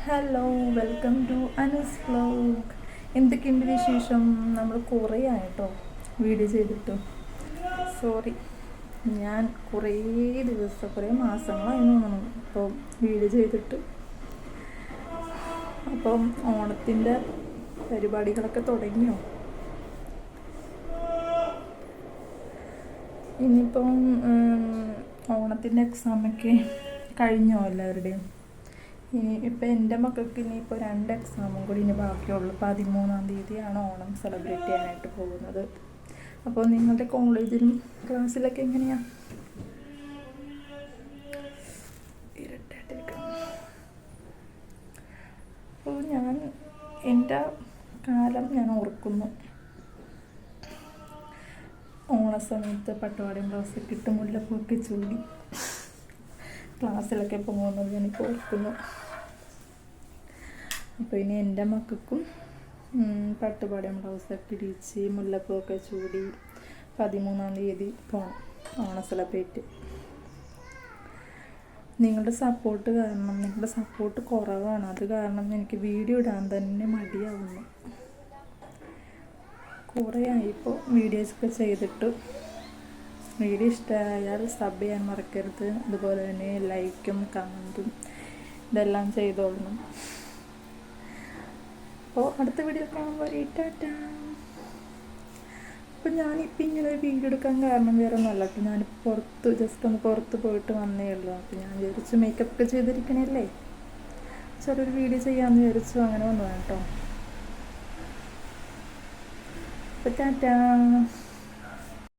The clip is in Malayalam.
Hello, welcome to Anas vlog. എന്തൊക്കെയുണ്ട് വിശേഷം? നമ്മൾ കുറേ ആയിട്ടോ വീഡിയോ ചെയ്തിട്ടു. സോറി, ഞാൻ കുറേ മാസങ്ങളായിരുന്നു ഇപ്പോൾ വീഡിയോ ചെയ്തിട്ട്. അപ്പം ഓണത്തിൻ്റെ പരിപാടികളൊക്കെ തുടങ്ങിയോ? ഇനിയിപ്പം ഓണത്തിൻ്റെ എക്സാമൊക്കെ കഴിഞ്ഞോ എല്ലാവരുടെയും? ഇപ്പം എൻ്റെ മക്കൾക്ക് ഇനിയിപ്പോൾ 2 എക്സാമും കൂടി ഇനി ബാക്കിയുള്ളൂ. 13-ാം തീയതിയാണ് ഓണം സെലിബ്രേറ്റ് ചെയ്യാനായിട്ട് പോകുന്നത്. അപ്പോൾ നിങ്ങളുടെ കോളേജിലും ക്ലാസ്സിലൊക്കെ എങ്ങനെയാണ്? അപ്പോൾ എൻ്റെ കാലം ഞാൻ ഓർക്കുന്നു. ഓണസമയത്ത് പട്ടുപാവാടയും ബ്ലൗസൊക്കെ ഇട്ട് മുല്ലപ്പൂവൊക്കെ ചൂടി ക്ലാസ്സിലൊക്കെ പോകുന്നത് എനിക്ക് ഓർക്കുന്നു. അപ്പോൾ ഇനി എൻ്റെ മക്കൾക്കും പട്ടുപാവാടയും ബ്ലൗസൊക്കെ ഇടിച്ച് മുല്ലപ്പൂവൊക്കെ ചൂടി 13-ാം തീയതി പോകണം ഓണം സെലിബ്രേറ്റ്. നിങ്ങളുടെ സപ്പോർട്ട് കുറവാണ്. അത് കാരണം എനിക്ക് വീഡിയോ ഇടാൻ തന്നെ മടിയാവുന്നു. കുറേ ആയിപ്പോൾ വീഡിയോസൊക്കെ ചെയ്തിട്ട്. വീഡിയോ ഇഷ്ടമായാൽ സബ് ചെയ്യാൻ മറക്കരുത്. അതുപോലെ തന്നെ ലൈക്കും കമൻറ്റും ഇതെല്ലാം ചെയ്തോളണം. അപ്പോൾ അടുത്ത വീഡിയോ കാണുമ്പോൾ ടാറ്റാ. അപ്പോൾ ഞാനിപ്പോൾ ഇങ്ങനെ ഒരു വീഡിയോ എടുക്കാൻ കാരണം വേറെ ഒന്നുമല്ല കേട്ടോ. ഞാനിപ്പോൾ ജസ്റ്റ് ഒന്ന് പുറത്ത് പോയിട്ട് വന്നേ ഉള്ളൂ. അപ്പോൾ ഞാൻ വിചാരിച്ചു മേക്കപ്പ് ഒക്കെ ചെയ്തിരിക്കണല്ലേ, ചെറിയൊരു വീഡിയോ ചെയ്യാമെന്ന് വിചാരിച്ചു. അങ്ങനെ വന്നതാണ് കേട്ടോ. അപ്പോൾ ടാറ്റാ.